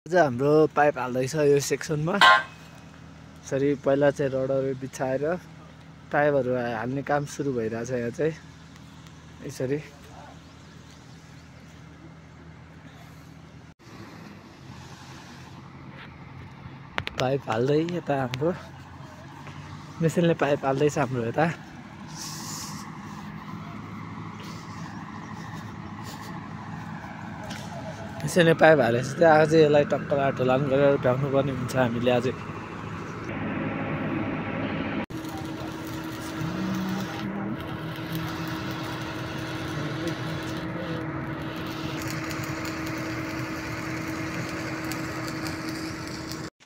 आज हाम्रो पाइप हाल्दैछ यो सेक्सनमा। यसरी पहिला चाहिँ रडहरू बिछाएर पाइपहरू हाल्ने काम सुरु भइरहेछ। यहाँ चाहिँ यसरी पाइप हाल्दै यता हाम्रो मेसिनले पाइप हाल्दैछ हाम्रो यता। यसैले पाइप हालेपछि चाहिँ आज यसलाई टक्क ढोलान गरेर भ्याउनु पर्ने हुन्छ हामीले आज।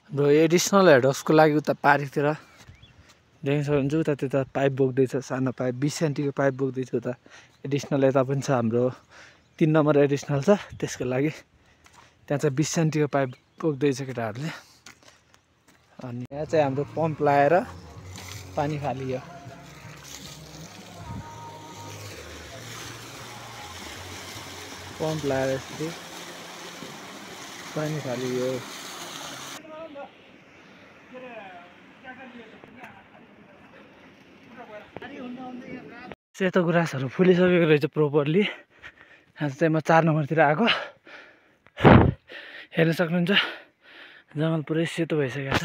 हाम्रो एडिसनल हेड हाउसको लागि उता पारितिर देख्न सक्नुहुन्छ। उता त्यता पाइप बोक्दैछ, सानो पाइप 20 सेन्टीको पाइप बोक्दैछ उता। एडिसनल यता पनि छ, हाम्रो 3 नम्बर एडिसनल छ, त्यसको लागि त्यहाँ चाहिँ 20 सेन्टीको पाइप बोक्दैछ केटाहरूले। अनि यहाँ चाहिँ हाम्रो पम्प लगाएर पानी फालियो। पम्प लगाएर यसरी पानी फालियो। सेतो गुराँसहरू फुलिसकेको रहेछ प्रोपरली। आज चाहिँ म 4 नम्बरतिर आएको, हेर्न सक्नुहुन्छ जङ्गल पुरै सेतो भइसकेको छ।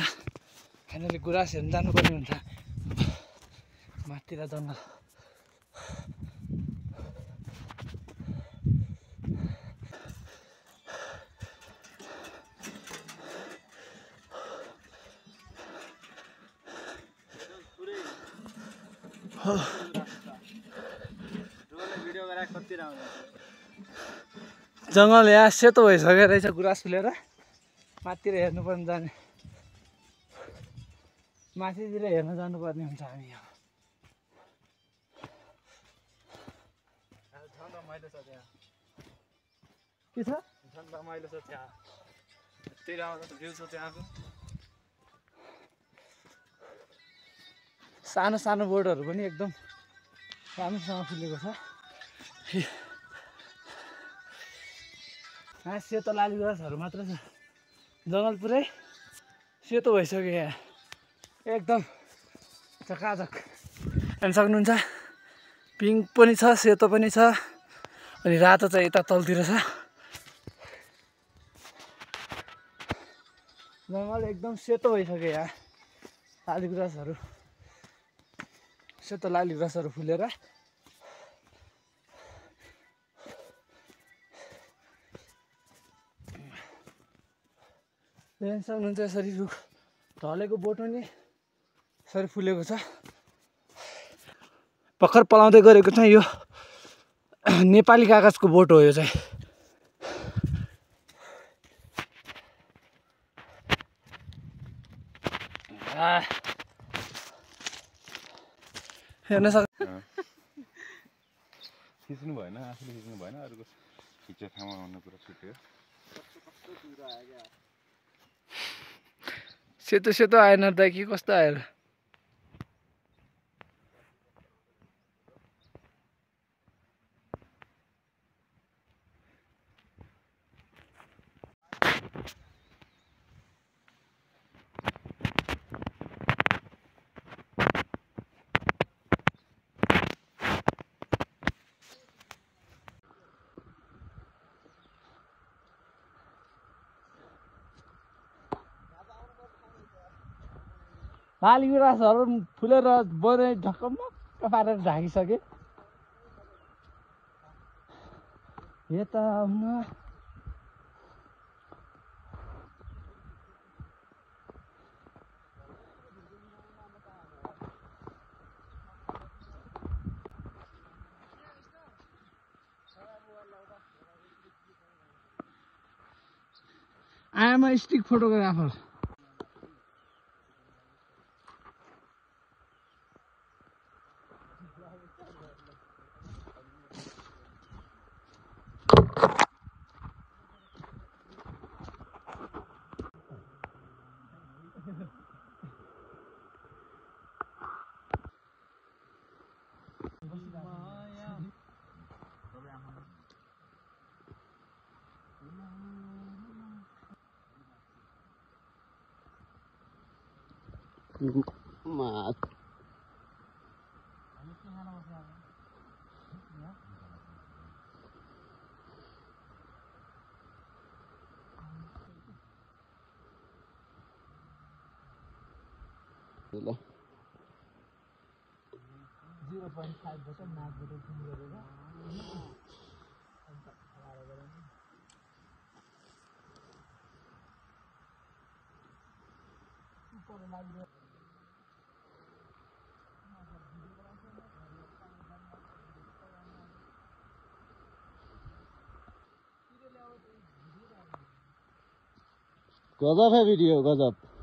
फाइनली गुराँस हेर्न जानुपर्ने हुन्छ माथितिर जङ्गल। जङ्गल यहाँ सेतो भइसकेको रहेछ गुराँस फुलेर। माथितिर हेर्नुपर्ने जाने, माथितिर हेर्न जानुपर्ने हुन्छ हामी। यहाँ के छ सानो सानो बोर्डहरू पनि एकदम राम्रोसँग फुलेको छ। यहाँ सेतो लाली गुराँसहरू मात्र छ, जङ्गल पुरै सेतो भइसक्यो। यहाँ एकदम चकाचक हेर्न सक्नुहुन्छ। पिङ्क पनि छ, सेतो पनि छ, अनि रातो चाहिँ यता तलतिर छ। जङ्गल एकदम सेतो भइसक्यो। यहाँ लाली गुराँसहरू, सेतो लाली गुराँसहरू फुलेर हेर्न सक्नुहुन्छ। यसरी रुख ढलेको बोटो नि यसरी फुलेको छ। भर्खर पलाउँदै गरेको चाहिँ यो नेपाली कागजको बोट हो। यो चाहिँ हेर्न सक्छ। खिच्नु भएन, आफूले खिच्नु भएन, अरूको खिच्ने ठाउँमा आउनु कुरा छुट्यो। सेतो सेतो आएन दाइ, के कस्तो आएर? लाली गुराँसहरू फुलेर बने ढकमक्क पारेर ढाकिसके। यता आउन I am a stick photographer. गजब है वीडियो गजब